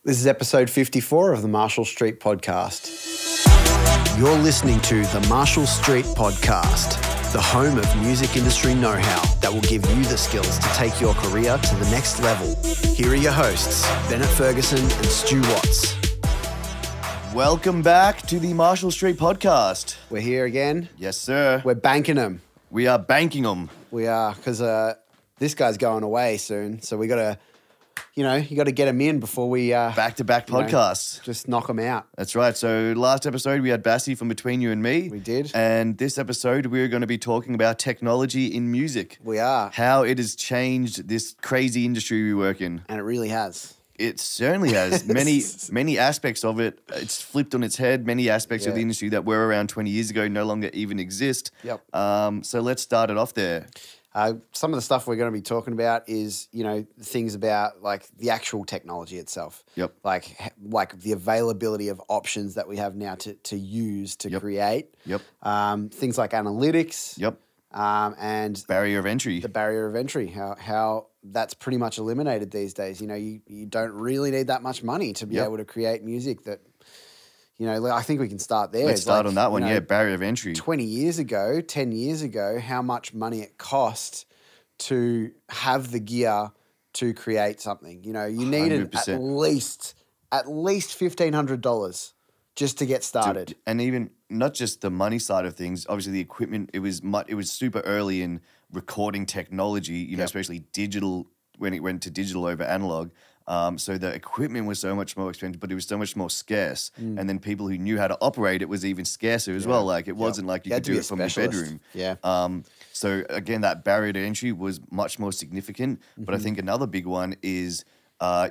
This is episode 54 of the Marshall Street Podcast. You're listening to the Marshall Street Podcast, the home of music industry know-how that will give you the skills to take your career to the next level. Here are your hosts, Bennett Ferguson and Stu Watts. Welcome back to the Marshall Street Podcast. We're here again. Yes, sir. We're banking them. We are banking them. We are, because this guy's going away soon. So we got to, you got to get him in before we... Back-to-back podcasts. Just knock him out. That's right. So last episode, we had Bassie from Between You and Me. We did. And this episode, we're going to be talking about technology in music. We are. How it has changed this crazy industry we work in. And it really has. It certainly has. Many aspects of it, it's flipped on its head. Many aspects of the industry that were around 20 years ago no longer even exist. Yep. So let's start it off there. Some of the stuff we're going to be talking about is, things about like the actual technology itself. Yep. Like the availability of options that we have now to use to create. Yep. Things like analytics. Yep. And barrier of entry. The barrier of entry, how that's pretty much eliminated these days. You don't really need that much money to be able to create music that, I think we can start there. Let's start on that one. Barrier of entry. 10 years ago, how much money it cost to have the gear to create something. You needed 100%. at least $1,500 just to get started. Dude, and even not just the money side of things, obviously the equipment, it was super early in recording technology, especially digital, when it went to digital over analog. So the equipment was so much more expensive, but it was so much more scarce. And then people who knew how to operate it was even scarcer as well. Like it wasn't like you could do it from your bedroom. Yeah. So again, that barrier to entry was much more significant. But I think another big one is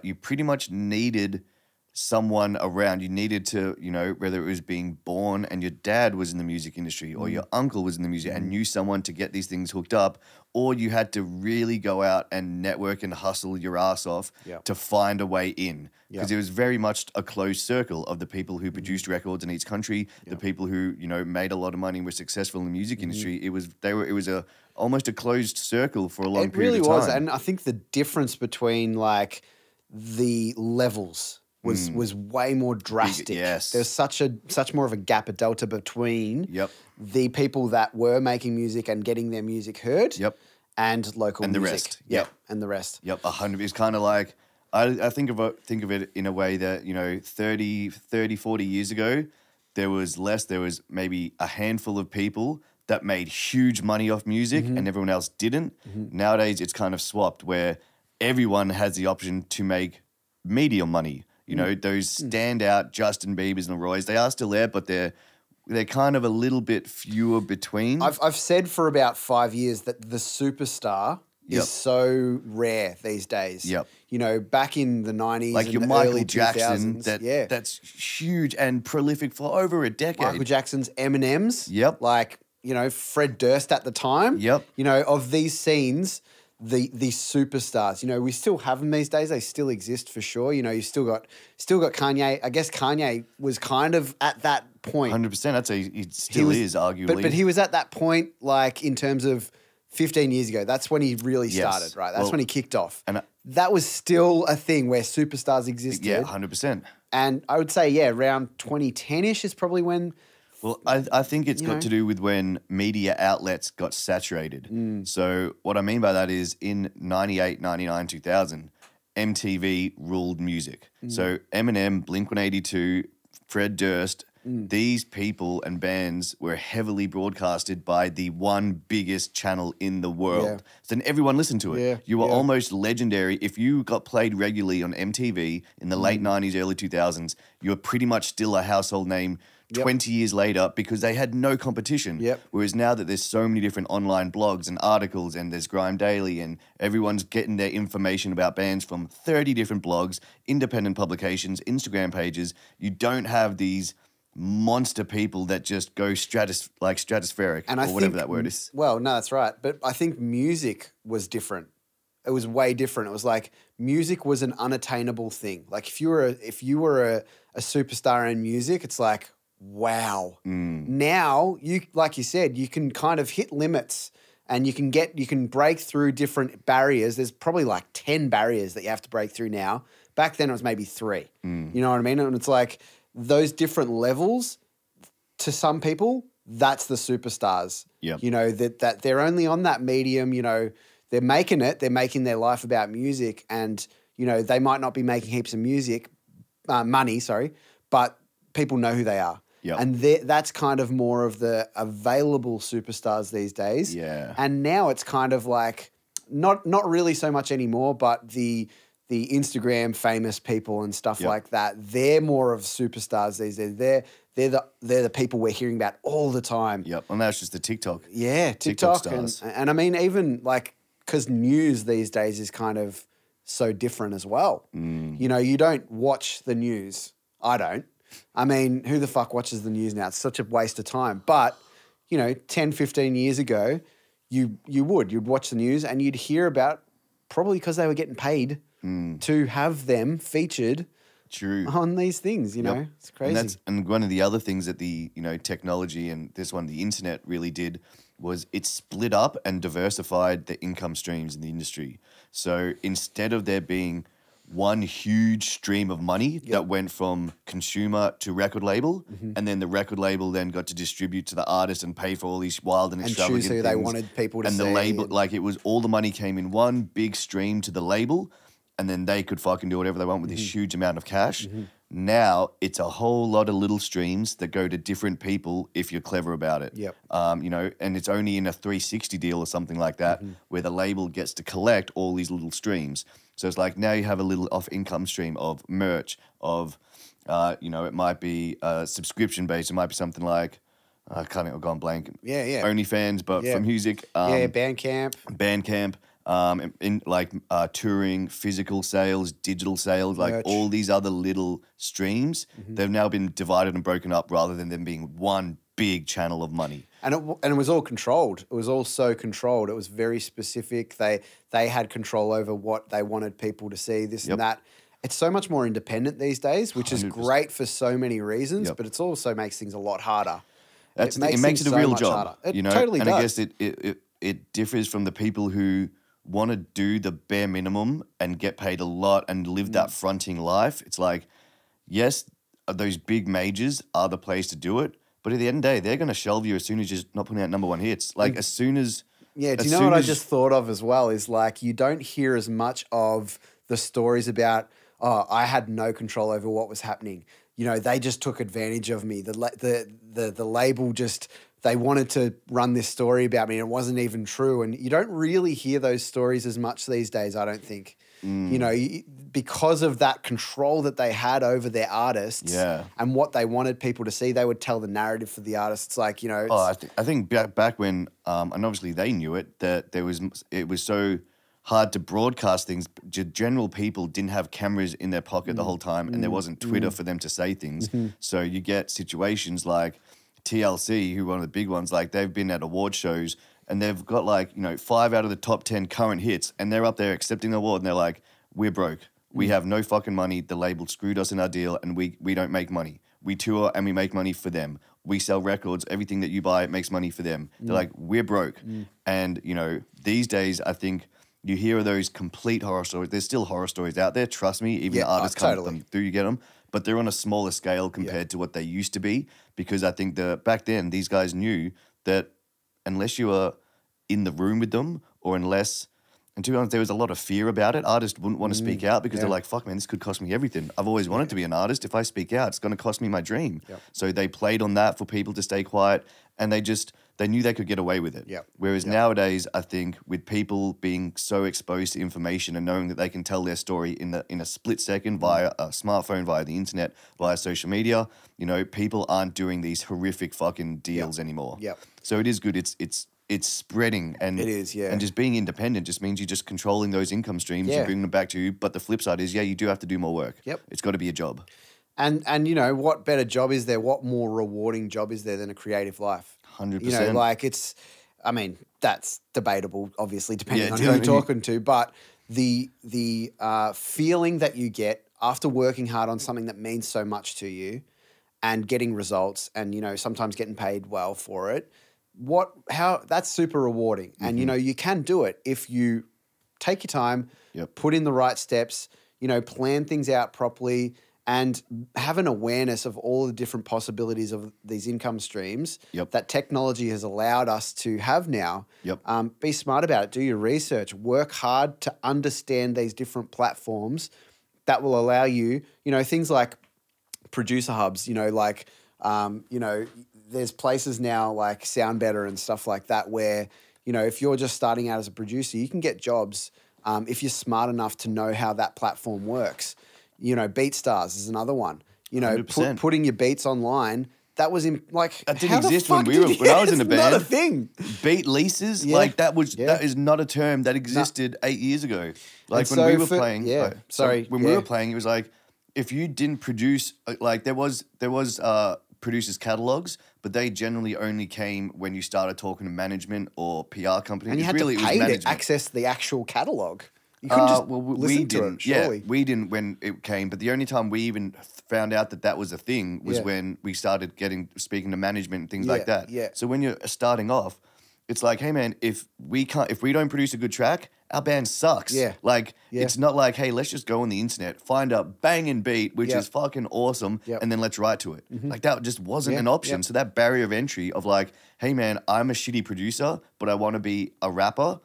you pretty much needed someone around. You needed to, whether it was being born and your dad was in the music industry or your uncle was in the music and knew someone to get these things hooked up, or you had to really go out and network and hustle your ass off to find a way in. Because it was very much a closed circle of the people who produced records in each country, the people who, made a lot of money and were successful in the music industry. It was almost a closed circle for a long period of time. It really was. And I think the difference between like the levels was way more drastic. Yes. There's such more of a gap, a delta between the people that were making music and getting their music heard and local and the music. Rest. And the rest. 100. It's kind of like, I think of it in a way that, 30, 40 years ago, there was maybe a handful of people that made huge money off music and everyone else didn't. Nowadays, it's kind of swapped where everyone has the option to make medium money. Those standout Justin Biebers and Roys, they are still there, but they're kind of a little bit fewer between. I've said for about 5 years that the superstar is so rare these days. Back in the 90s like and your the Michael early Jackson, 2000s, that's huge and prolific for over a decade. Michael Jackson's, Eminem's. Like, Fred Durst at the time. Of these scenes, the superstars. We still have them these days. They still exist for sure. You still got Kanye. I guess Kanye was kind of at that point. 100%. He still is arguably. But he was at that point, like in terms of 15 years ago. That's when he really started, right? That's when he kicked off. And that was still a thing where superstars existed. Yeah, 100%. And I would say, around 2010-ish is probably when. Well, I think it's got to do with when media outlets got saturated. So what I mean by that is in 98, 99, 2000, MTV ruled music. So Eminem, Blink-182, Fred Durst, these people and bands were heavily broadcasted by the one biggest channel in the world. So then everyone listened to it. You were almost legendary. If you got played regularly on MTV in the late 90s, early 2000s, you were pretty much still a household name 20 years later because they had no competition. Whereas now that there's so many different online blogs and articles and there's Grime Daily and everyone's getting their information about bands from 30 different blogs, independent publications, Instagram pages, you don't have these monster people that just go stratospheric or whatever that word is. Well, no, that's right. But I think music was different. It was way different. It was like music was an unattainable thing. Like if you were a superstar in music, it's like, wow. Now, like you said, you can kind of hit limits and you can break through different barriers. There's probably like 10 barriers that you have to break through now Back then it was maybe 3. You know what I mean? And it's like those different levels to some people, that's the superstars. Yep. You know, that they're only on that medium, you know, they're making it, they're making their life about music, and, you know, they might not be making heaps of money, but people know who they are. Yep. And that's kind of more of the available superstars these days. Yeah. And now it's kind of like not really so much anymore, but the Instagram famous people and stuff like that, they're more of superstars these days. They're the people we're hearing about all the time. Yep. And that's just the TikTok. Yeah, TikTok stars. And I mean, even like, because news these days is kind of so different as well. You know, you don't watch the news. I don't. I mean, who the fuck watches the news now? It's such a waste of time. But, you know, 10, 15 years ago, you'd watch the news and you'd hear about, probably because they were getting paid to have them featured on these things, you know. It's crazy. And one of the other things that the, you know, technology and the internet really did was it split up and diversified the income streams in the industry. So instead of there being one huge stream of money that went from consumer to record label, and then the record label then got to distribute to the artist and pay for all these wild and extravagant choose who things. they wanted people to and see. And the label, like it was all the money came in one big stream to the label, and then they could fucking do whatever they want with this huge amount of cash. Now it's a whole lot of little streams that go to different people if you're clever about it. Yep. You know, and it's only in a 360 deal or something like that where the label gets to collect all these little streams. So it's like now you have a little off income stream of merch, of, you know, it might be subscription based. It might be something like, I can't have gone blank. Yeah. OnlyFans, but for music. Bandcamp. In like touring, physical sales, digital sales, like Merch. all these other little streams, they've now been divided and broken up rather than them being one big channel of money. And it was all controlled. It was all so controlled. It was very specific. They had control over what they wanted people to see, this and that. It's so much more independent these days, which is 100%. great for so many reasons, but it also makes things a lot harder. It makes it a so real much job. harder. It you know? totally and does. I guess it differs from the people who want to do the bare minimum and get paid a lot and live that fronting life. It's like, yes, those big majors are the place to do it, but at the end of the day, they're going to shelve you as soon as you're not putting out #1 hits. Like as soon as... Yeah, do you know what I just thought of as well is like you don't hear as much of the stories about, oh, I had no control over what was happening. You know, they just took advantage of me. The label just... They wanted to run this story about me and it wasn't even true. And you don't really hear those stories as much these days, I don't think. You know, because of that control that they had over their artists and what they wanted people to see, they would tell the narrative for the artists. It's like, you know... I think back when, and obviously they knew it, that it was so hard to broadcast things. General people didn't have cameras in their pocket the whole time and there wasn't Twitter for them to say things. So you get situations like... TLC, who are one of the big ones, like they've been at award shows and they've got like, you know, 5 out of the top 10 current hits and they're up there accepting the award and they're like, we're broke. We have no fucking money. The label screwed us in our deal and we don't make money. We tour and we make money for them. We sell records. Everything that you buy makes money for them. They're like, we're broke. And, you know, these days, I think you hear of those complete horror stories. There's still horror stories out there. Trust me, even the artists can't put them through, you get them. But they're on a smaller scale compared to what they used to be, because I think back then these guys knew that unless you were in the room with them or unless, and to be honest, there was a lot of fear about it. Artists wouldn't want to speak out because they're like, fuck, man, this could cost me everything. I've always wanted to be an artist. If I speak out, it's going to cost me my dream. So they played on that for people to stay quiet and they knew they could get away with it. Whereas nowadays, I think with people being so exposed to information and knowing that they can tell their story in a split second via a smartphone, via the internet, via social media, you know, people aren't doing these horrific fucking deals anymore. So it is good. It's spreading and it is, and just being independent just means you're just controlling those income streams and bringing them back to you. But the flip side is, you do have to do more work. It's got to be a job. And you know, what better job is there? What more rewarding job is there than a creative life? 100%. You know, like I mean, that's debatable, obviously, depending on who you're talking to. But the feeling that you get after working hard on something that means so much to you and getting results and, you know, sometimes getting paid well for it, that's super rewarding. And, you know, you can do it if you take your time, put in the right steps. you know, plan things out properly and have an awareness of all the different possibilities of these income streams that technology has allowed us to have now. Be smart about it. Do your research. Work hard to understand these different platforms that will allow you, you know, things like producer hubs, you know, like, you know, there's places now like Sound Better and stuff like that where, you know, if you're just starting out as a producer, you can get jobs if you're smart enough to know how that platform works. You know, BeatStars is another one. You know, putting your beats online. That was in like that didn't exist when I was in a band. Not a thing. Beat leases, like that is not a term that existed 8 years ago. Like when we were playing, when we were playing, it was like if you didn't produce, like there was producers' catalogs, but they generally only came when you started talking to management or PR companies. And you had to pay to access the actual catalog. You couldn't just listen to it, surely. Yeah, we didn't when it came, but the only time we even found out that was a thing was when we started speaking to management and things like that. So when you're starting off, it's like, hey man, if we don't produce a good track, our band sucks. It's not like, hey, let's just go on the internet, find a banging beat, which is fucking awesome, and then let's write to it. Like that just wasn't an option. So that barrier of entry of like, hey man, I'm a shitty producer, but I want to be a rapper.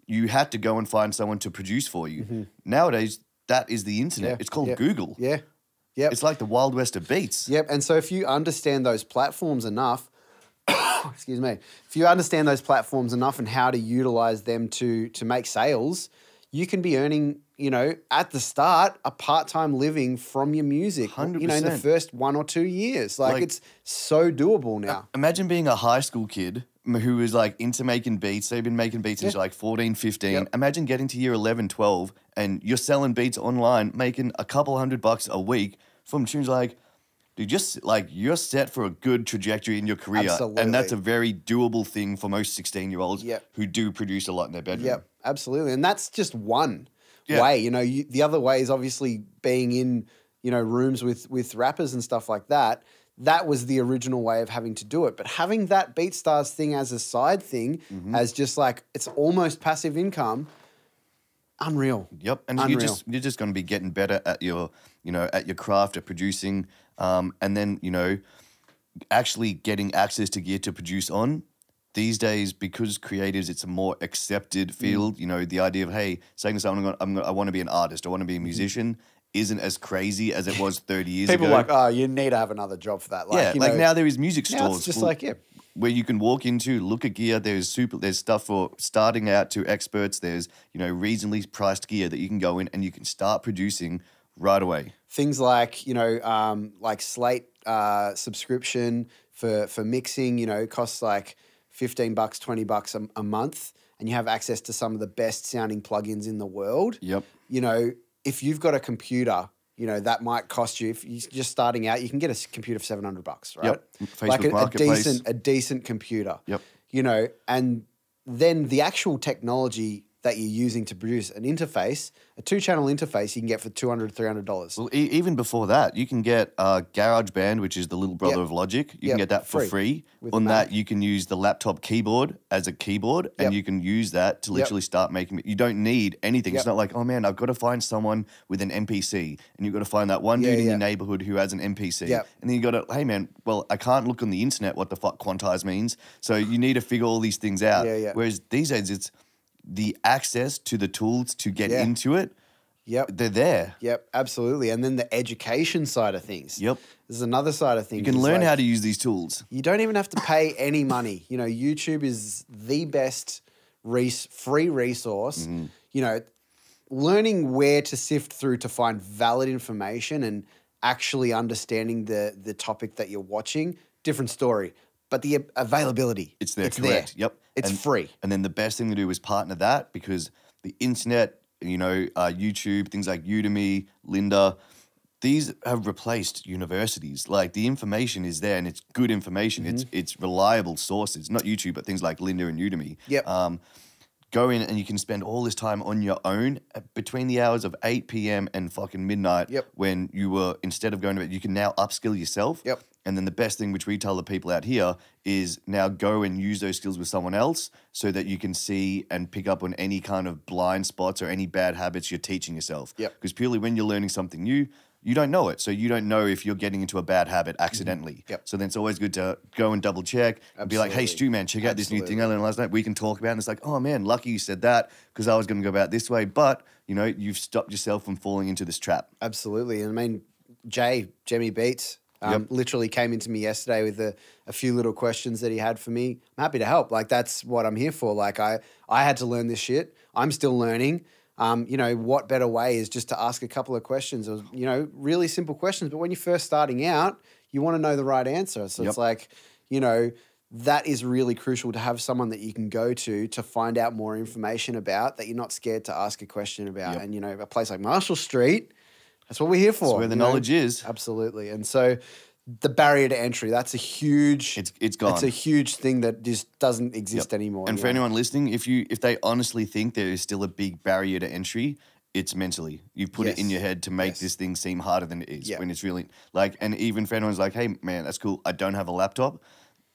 You had to go and find someone to produce for you. Nowadays, that is the internet. It's called Google. It's like the Wild West of beats. And so if you understand those platforms enough, excuse me, if you understand those platforms enough and how to utilize them to make sales, you can be earning, you know, at the start, a part-time living from your music. 100%. You know, in the first 1 or 2 years. Like it's so doable now. Imagine being a high school kid who was like into making beats. They've been making beats since like 14, 15. Imagine getting to year 11, 12 and you're selling beats online, making a couple $100 a week from tunes like, dude, just like you're set for a good trajectory in your career. Absolutely. And that's a very doable thing for most 16-year-olds who do produce a lot in their bedroom. Absolutely. And that's just one way. You know, the other way is obviously being in, you know, rooms with rappers and stuff like that. That was the original way of having to do it. But having that BeatStars thing as a side thing, as just like, it's almost passive income, unreal. And you're just going to be getting better at your, you know, at your craft, at producing, and then, you know, actually getting access to gear to produce on. These days, because creatives, it's a more accepted field. You know, the idea of, hey, saying to someone, I want to be an artist, I want to be a musician, isn't as crazy as it was 30 years ago. People are like, oh, you need to have another job for that. Like, like now there is music stores. Now it's just like, where you can walk into, look at gear. There's stuff for starting out to experts. There's, you know, reasonably priced gear that you can go in and you can start producing right away. Things like, you know, like Slate subscription for mixing, you know, costs like $15, $20 a month, and you have access to some of the best sounding plugins in the world. You know, if you've got a computer, you know, that might cost you, if you're just starting out, you can get a computer for $700, right? Facebook Marketplace. a decent computer. You know, and then the actual technology that you're using to produce an interface, a 2-channel interface, you can get for $200, $300. Well, even before that, you can get GarageBand, which is the little brother of Logic. You can get that for free. On that, you can use the laptop keyboard as a keyboard, and you can use that to literally start making it. You don't need anything. It's not like, oh man, I've got to find someone with an MPC, and you've got to find that one dude in your neighborhood who has an MPC. And then you got to, hey man, well, I can't look on the internet what the fuck quantize means, so you need to figure all these things out. Whereas these days, it's the access to the tools to get into it, they're there. Absolutely. And then the education side of things. There's another side of things. You can learn how to use these tools. You don't even have to pay any money. You know, YouTube is the best free resource. You know, learning where to sift through to find valid information and actually understanding the topic that you're watching, different story. But the availability, it's there, correct. It's free. And then the best thing to do is partner that, because the internet, you know, YouTube, things like Udemy, Lynda, these have replaced universities. Like the information is there and it's good information. It's reliable sources, not YouTube, but things like Lynda and Udemy. go in and you can spend all this time on your own between the hours of 8 p.m. and fucking midnight. Yep. When you were, instead of going to bed, you can now upskill yourself. Yep. And then the best thing, which we tell the people out here, is now go and use those skills with someone else so that you can see and pick up on any kind of blind spots or any bad habits you're teaching yourself. Yep. Because purely when you're learning something new, you don't know it. So you don't know if you're getting into a bad habit accidentally. Yep. So then it's always good to go and double check and be like, hey, Stu, man, check out this new thing I learned last night. We can talk about it. And it's like, oh, man, lucky you said that because I was going to go about it this way. But, you know, you've stopped yourself from falling into this trap. Absolutely. And I mean, Jemmy Beats, literally came into me yesterday with a few little questions that he had for me. I'm happy to help. Like, that's what I'm here for. Like, I had to learn this shit. I'm still learning. You know, what better way is just to ask a couple of questions or, you know, really simple questions. But when you're first starting out, you want to know the right answer. So it's like, you know, that is really crucial to have someone that you can go to find out more information about that you're not scared to ask a question about. And, you know, a place like Marshall Street, that's what we're here for. That's where the knowledge is. Absolutely. And so the barrier to entry, that's a huge... It's gone. It's a huge thing that just doesn't exist anymore. And for anyone listening, if they honestly think there is still a big barrier to entry, it's mentally. You've put it in your head to make this thing seem harder than it is when it's really... like. And even for anyone's like, hey, man, that's cool. I don't have a laptop.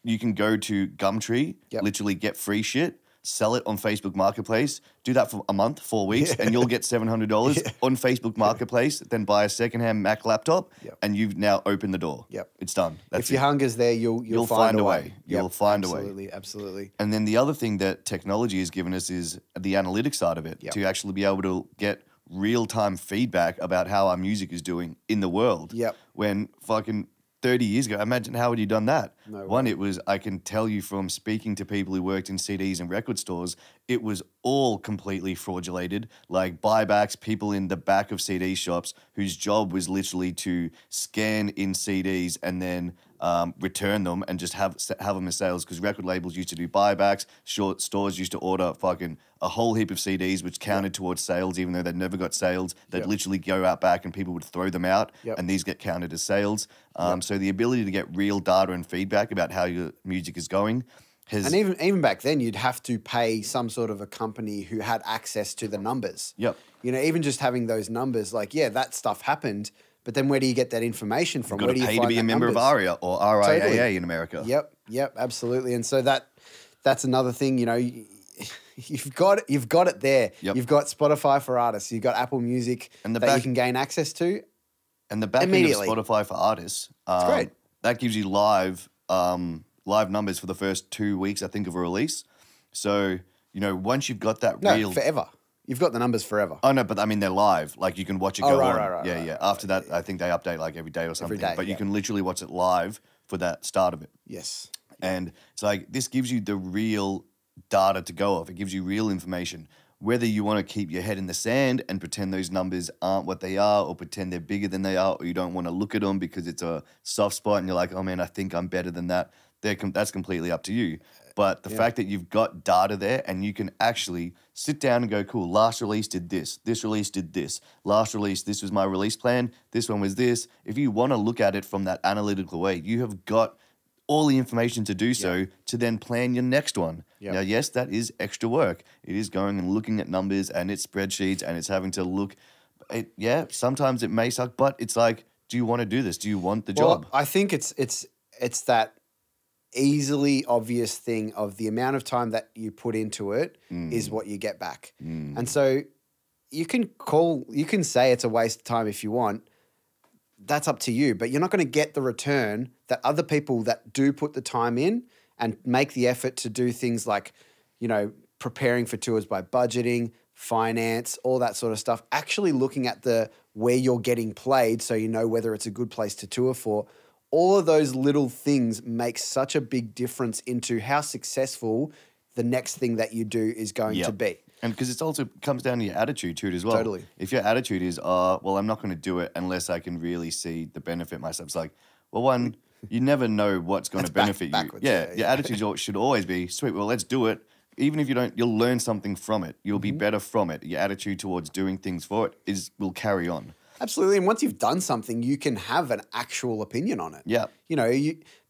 You can go to Gumtree, literally get free shit, sell it on Facebook Marketplace, do that for a month, 4 weeks, and you'll get $700 on Facebook Marketplace, then buy a secondhand Mac laptop, and you've now opened the door. It's done. That's if your hunger's there, you'll find a way. You'll find a way. Absolutely, absolutely. And then the other thing that technology has given us is the analytics side of it, to actually be able to get real-time feedback about how our music is doing in the world. When fucking 30 years ago, imagine how would you done that? No One, way. it was, I can tell you from speaking to people who worked in CDs and record stores, it was all completely fraudulated, like buybacks, people in the back of CD shops whose job was literally to scan in CDs and then return them and just have them as sales, because record labels used to do buybacks, stores used to order fucking a whole heap of CDs which counted towards sales even though they'd never got sales. They'd literally go out back and people would throw them out and these get counted as sales. So the ability to get real data and feedback about how your music is going has... And even back then, you'd have to pay some sort of a company who had access to the numbers. You know, even just having those numbers, like, that stuff happened, but then where do you get that information from? You've got to pay to be a member of ARIA or RIAA in America. Yep, absolutely. And so that's another thing, you know, you've got it there. You've got Spotify for artists, you've got Apple Music and that you can gain access to. And the back end of Spotify for artists, great. That gives you live numbers for the first 2 weeks, I think, of a release. So, you know, once you've got that forever. You've got the numbers forever. Oh, no, but I mean, they're live. Like, you can watch it go on. Right. After that, I think they update like every day or something. But you can literally watch it live for that start of it. Yes. And it's like, this gives you the real data to go off. It gives you real information. Whether you want to keep your head in the sand and pretend those numbers aren't what they are, or pretend they're bigger than they are, or you don't want to look at them because it's a soft spot and you're like, oh man, I think I'm better than that. That's completely up to you. But the fact that you've got data there and you can actually sit down and go, cool, last release did this release did this, last release, this was my release plan, this one was this. If you want to look at it from that analytical way, you have got all the information to do so to then plan your next one. Now, yes, that is extra work. It is going and looking at numbers and it's spreadsheets and it's having to look. Sometimes it may suck, but it's like, do you want to do this? Do you want the job? I think it's that easily obvious thing of the amount of time that you put into it is what you get back. And so you can say it's a waste of time if you want. That's up to you, but you're not going to get the return that other people that do put the time in and make the effort to do things like, you know, preparing for tours by budgeting, finance, all that sort of stuff, actually looking at where you're getting played so you know whether it's a good place to tour for. All of those little things make such a big difference into how successful the next thing that you do is going to be. And because it also comes down to your attitude to it as well. Totally. If your attitude is, well, I'm not going to do it unless I can really see the benefit myself. It's like, well, one, you never know what's going to benefit you. Your attitude should always be, sweet, well, let's do it. Even if you don't, you'll learn something from it. You'll be better from it. Your attitude towards doing things for it will carry on. Absolutely. And once you've done something, you can have an actual opinion on it. Yeah. You know,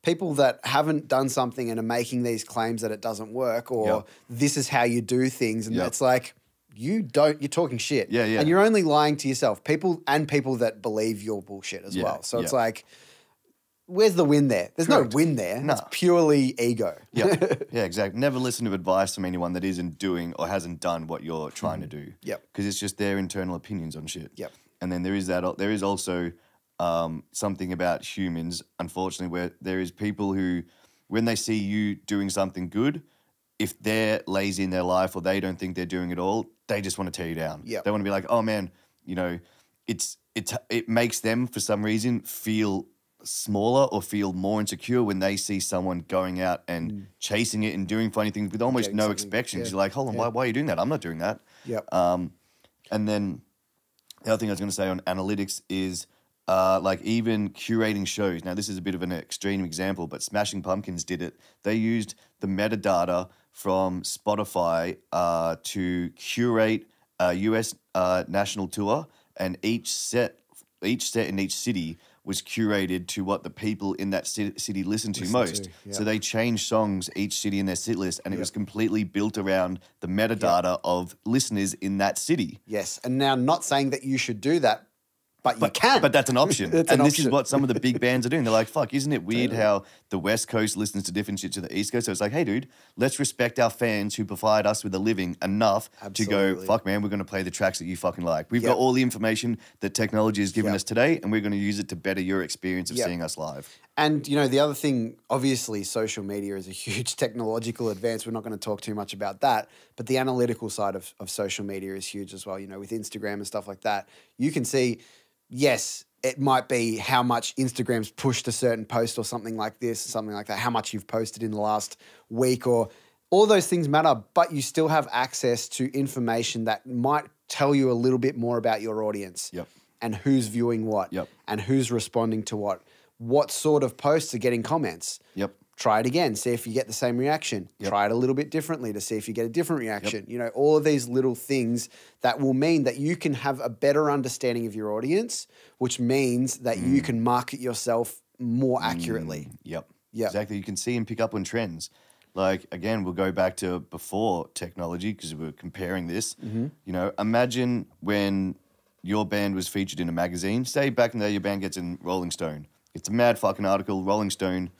people that haven't done something and are making these claims that it doesn't work or this is how you do things. And it's like, you're talking shit. Yeah, yeah. And you're only lying to yourself. People that believe your bullshit as well. So it's like, where's the win there? There's no win there. No. It's purely ego. Yeah, exactly. Never listen to advice from anyone that isn't doing or hasn't done what you're trying to do. Yep. Because it's just their internal opinions on shit. Yep. And then there is also something about humans, unfortunately, where there is people who, when they see you doing something good, if they're lazy in their life or they don't think they're doing it all, they just want to tear you down. Yep. They want to be like, oh man, you know, it makes them for some reason feel smaller or feel more insecure when they see someone going out and chasing it and doing funny things with almost no expectations. You're like, hold on, why are you doing that? I'm not doing that. Yep. And then the other thing I was going to say on analytics is like even curating shows. Now, this is a bit of an extreme example, but Smashing Pumpkins did it. They used the metadata from Spotify to curate a US national tour, and each set in each city was curated to what the people in that city listen to most. So they changed songs, each city in their set list, and it was completely built around the metadata of listeners in that city. Yes. And now, not saying that you should do that, but you can. But that's an option. This is what some of the big bands are doing. They're like, fuck, isn't it weird how the West Coast listens to different shit to the East Coast? So it's like, hey, dude, let's respect our fans who provide us with a living enough to go, fuck, man, we're going to play the tracks that you fucking like. We've got all the information that technology has given us today, and we're going to use it to better your experience of seeing us live. And, you know, the other thing, obviously, social media is a huge technological advance. We're not going to talk too much about that. But the analytical side of social media is huge as well. You know, with Instagram and stuff like that, you can see, yes, it might be how much Instagram's pushed a certain post or something like this, something like that, how much you've posted in the last week, or all those things matter, but you still have access to information that might tell you a little bit more about your audience and who's viewing what and who's responding to what sort of posts are getting comments. Try it again, see if you get the same reaction. Try it a little bit differently to see if you get a different reaction. You know, all of these little things that will mean that you can have a better understanding of your audience, which means that you can market yourself more accurately. Exactly. You can see and pick up on trends. Like, again, we'll go back to before technology because we're comparing this. You know, imagine when your band was featured in a magazine. Say back in the day your band gets in Rolling Stone. It's a mad fucking article, Rolling Stone.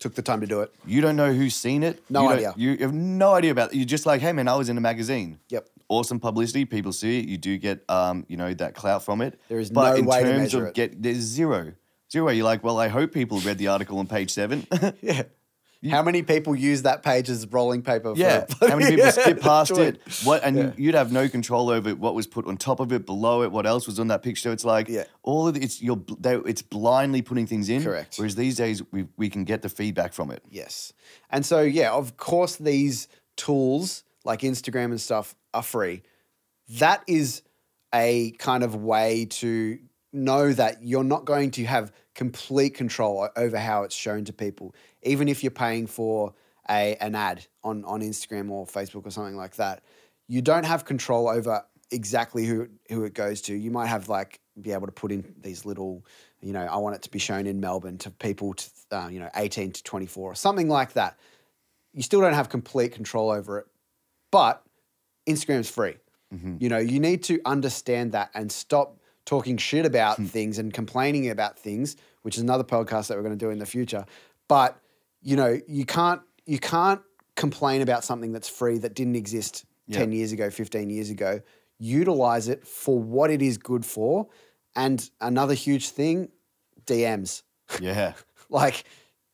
Took the time to do it. You don't know who's seen it. No idea. You have no idea about it. You're just like, hey, man, I was in a magazine. Awesome publicity. People see it. You do get, you know, that clout from it. There is no way to measure it. There's zero. You're like, well, I hope people read the article on page 7. How many people use that page as rolling paper? How many people skip past it? You'd have no control over what was put on top of it, below it, what else was on that picture. It's like all of it's blindly putting things in. Correct. Whereas these days we can get the feedback from it. Yes, and so of course these tools like Instagram and stuff are free. That is a kind of way to know that you're not going to have complete control over how it's shown to people. Even if you're paying for an ad on Instagram or Facebook or something like that, you don't have control over exactly who it goes to. You might have be able to put in these little, you know, I want it to be shown in Melbourne to people, 18 to 24 or something like that. You still don't have complete control over it, but Instagram's free. You know, you need to understand that and stop talking shit about things and complaining about things, which is another podcast that we're going to do in the future. But, you know, you can't complain about something that's free that didn't exist 10 years ago, 15 years ago. Utilize it for what it is good for. And another huge thing, DMs. Yeah.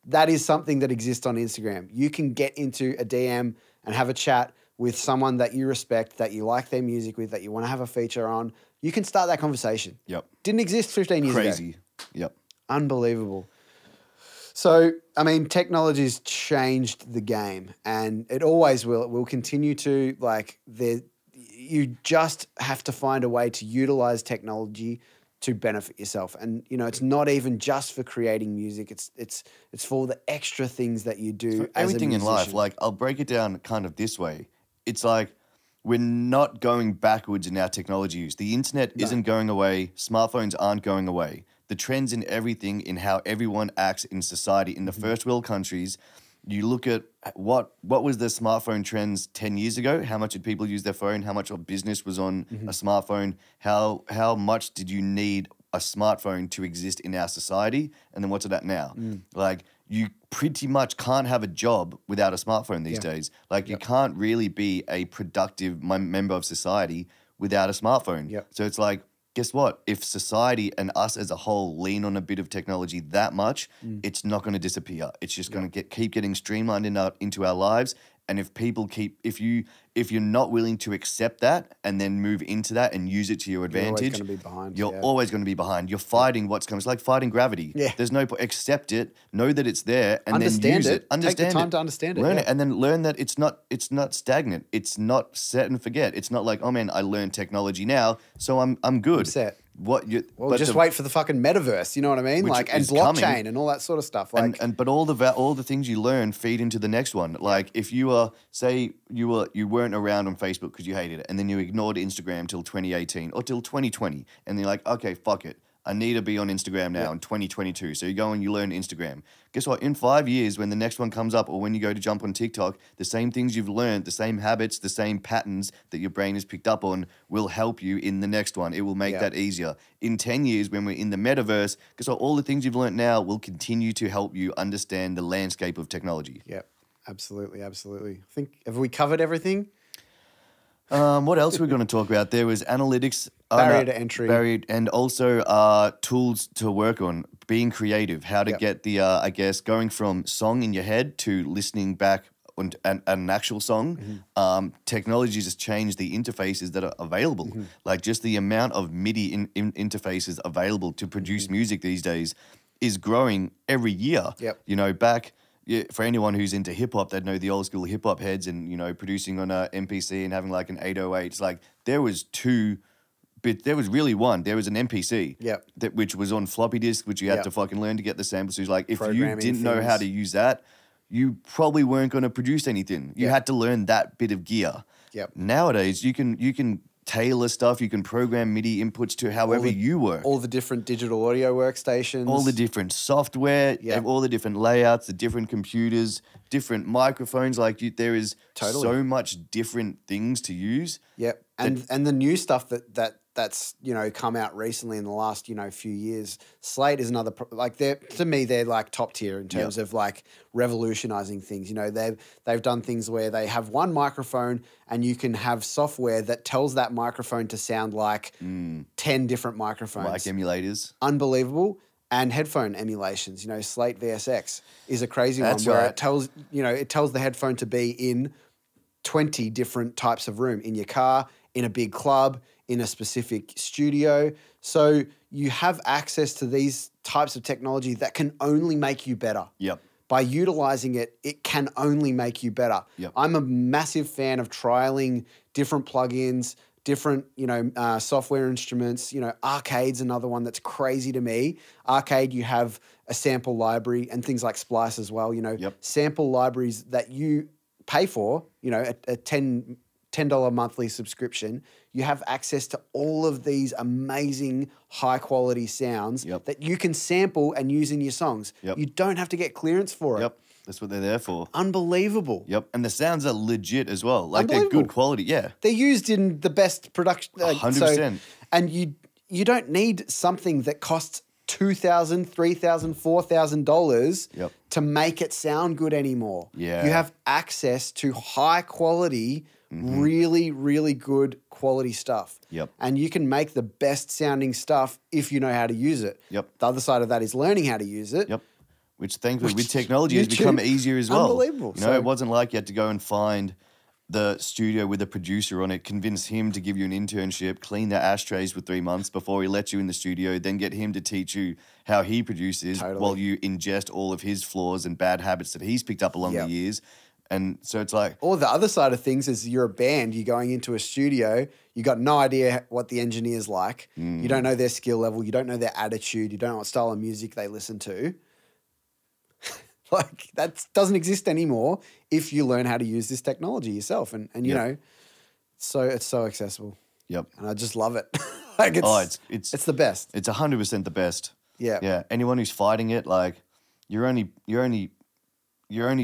That is something that exists on Instagram. You can get into a DM and have a chat with someone that you respect, that you like their music with, that you want to have a feature on. You can start that conversation. Didn't exist 15 years ago. Crazy. Unbelievable. So, I mean, technology's changed the game, and it always will. It will continue to. You just have to find a way to utilize technology to benefit yourself. And, you know, it's not even just for creating music. It's for the extra things that you do for as everything a in musician. life. Like, I'll break it down kind of this way. It's like we're not going backwards in our technology use. The internet isn't going away. Smartphones aren't going away. The trends in everything, in how everyone acts in society, in the first world countries, you look at what was the smartphone trends 10 years ago? How much did people use their phone? How much of business was on a smartphone? How much did you need a smartphone to exist in our society? And then what's it at now? Like, you pretty much can't have a job without a smartphone these days. Like, you can't really be a productive member of society without a smartphone. So it's like, guess what? If society and us as a whole lean on a bit of technology that much, it's not going to disappear. It's just going to keep getting streamlined into our lives. And if people if you're not willing to accept that and then move into that and use it to your advantage, you're always going to be behind. You're fighting what's coming. It's like fighting gravity. There's no accept it, know that it's there, and then use it. Take the time to understand it. Learn it, and then learn that it's not stagnant. It's not set and forget. It's not like, oh man, I learned technology now, so I'm good. I'm set. But just wait for the fucking metaverse. You know what I mean? Like, and blockchain coming, and all that sort of stuff. Like, but all the things you learn feed into the next one. Like, if you are, say you weren't around on Facebook because you hated it, and then you ignored Instagram till 2018 or till 2020, and you're like, okay, fuck it, I need to be on Instagram now in 2022. So you go and you learn Instagram. Guess what? In 5 years, when the next one comes up, or when you go to jump on TikTok, the same things you've learned, the same habits, the same patterns that your brain has picked up on will help you in the next one. It will make that easier. In 10 years, when we're in the metaverse, guess what? All the things you've learned now will continue to help you understand the landscape of technology. Yeah, absolutely, absolutely. I think, have we covered everything? What else we're going to talk about? There was analytics, barrier to entry, and also tools to work on, being creative, how to get the, I guess, going from song in your head to listening back on an actual song. Technology has changed the interfaces that are available. Like, just the amount of MIDI interfaces available to produce music these days is growing every year. You know, for anyone who's into hip hop, they'd know the old school hip hop heads, and, you know, producing on a MPC and having like an 808. It's like, there was really one. There was an MPC, which was on floppy disk, which you had to fucking learn to get the samples. So it's like, if you didn't know how to use that, you probably weren't going to produce anything. You had to learn that bit of gear. Nowadays, you can tailor stuff. You can program MIDI inputs to however you work. All the different digital audio workstations. All the different software, all the different layouts, the different computers, different microphones. Like, there is so much different things to use. And the new stuff that's, you know, come out recently in the last, you know, few years. Slate is another, like, to me, they're like top tier in terms of like revolutionizing things. You know, they've done things where they have one microphone and you can have software that tells that microphone to sound like 10 different microphones. Like emulators. Unbelievable. And headphone emulations. You know, Slate VSX is a crazy one where it tells the headphone to be in 20 different types of room, in your car, in a big club, in a specific studio. So you have access to these types of technology that can only make you better. By utilizing it, it can only make you better. I'm a massive fan of trialing different plugins, different, you know, software instruments. You know, Arcade's another one that's crazy to me. Arcade, you have a sample library, and things like Splice as well. You know, sample libraries that you pay for, you know, a $10 monthly subscription. You have access to all of these amazing high quality sounds that you can sample and use in your songs. You don't have to get clearance for it. That's what they're there for. Unbelievable. And the sounds are legit as well. Like, they're good quality. They're used in the best production. 100%. And you don't need something that costs $2,000, $3,000, $4,000 to make it sound good anymore. You have access to high quality, really, really good quality stuff. And you can make the best sounding stuff if you know how to use it. The other side of that is learning how to use it. Which, thankfully, with technology has become easier as well. Unbelievable. You know, it wasn't like you had to go and find the studio with a producer on it, convince him to give you an internship, clean the ashtrays for 3 months before he lets you in the studio, then get him to teach you how he produces while you ingest all of his flaws and bad habits that he's picked up along the years. And so it's like... Or the other side of things is, you're a band, you're going into a studio, you got no idea what the engineer's like, you don't know their skill level, you don't know their attitude, you don't know what style of music they listen to. Like, that doesn't exist anymore if you learn how to use this technology yourself. And you know, It's so accessible. Yep. And I just love it. Like it's the best. It's 100% the best. Yeah. Yeah. Anyone who's fighting it, like you're only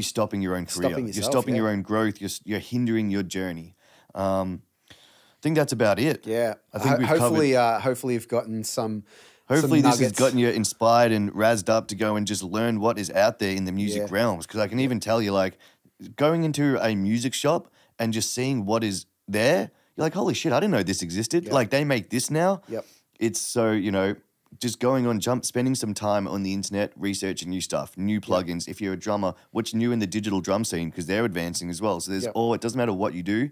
stopping your own career. Stopping yourself, you're stopping your own growth. You're hindering your journey. I think that's about it. Yeah. I think we've hopefully you've gotten some. Hopefully some this has gotten you inspired and razzed up to go and just learn what is out there in the music realms. Because I can even tell you, like, going into a music shop and just seeing what is there, you're like, holy shit, I didn't know this existed. Yep. Like, they make this now. Yep. It's so, just going on spending some time on the internet, researching new stuff, new plugins. If you're a drummer, what's new in the digital drum scene, because they're advancing as well. So there's it doesn't matter what you do,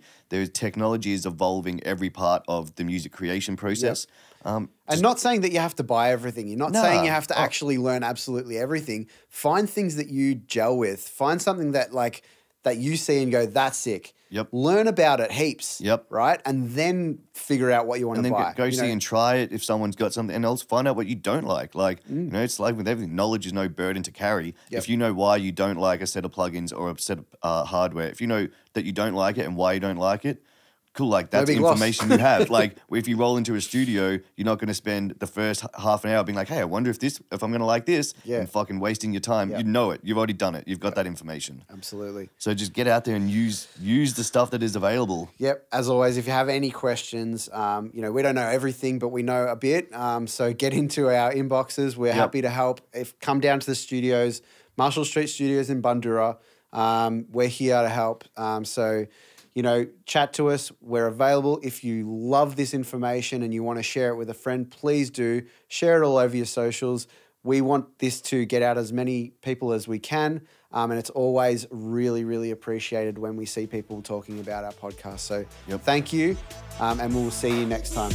technology is evolving every part of the music creation process. And not saying that you have to buy everything. You're not saying you have to actually learn absolutely everything. Find things that you gel with. Find something that that you see and go, that's sick. Yep. Learn about it heaps. Yep. Right? And then figure out what you want to buy. And then go see and try it if someone's got something, and also find out what you don't like. Like, it's like with everything, knowledge is no burden to carry. Yep. If you know why you don't like a set of plugins or a set of hardware, if you know that you don't like it and why you don't like it, cool, like that's information you have. Like if you roll into a studio, you're not going to spend the first half an hour being like, hey, I wonder if I'm going to like this, and fucking wasting your time. You know it. You've already done it. You've got that information. Absolutely. So just get out there and use the stuff that is available. Yep. As always, if you have any questions, we don't know everything, but we know a bit. So get into our inboxes. We're happy to help. Come down to the studios, Marshall Street Studios in Bundoora. We're here to help. Chat to us. We're available. If you love this information and you want to share it with a friend, please do. Share it all over your socials. We want this to get out as many people as we can. And it's always really, really appreciated when we see people talking about our podcast. So thank you. And we'll see you next time.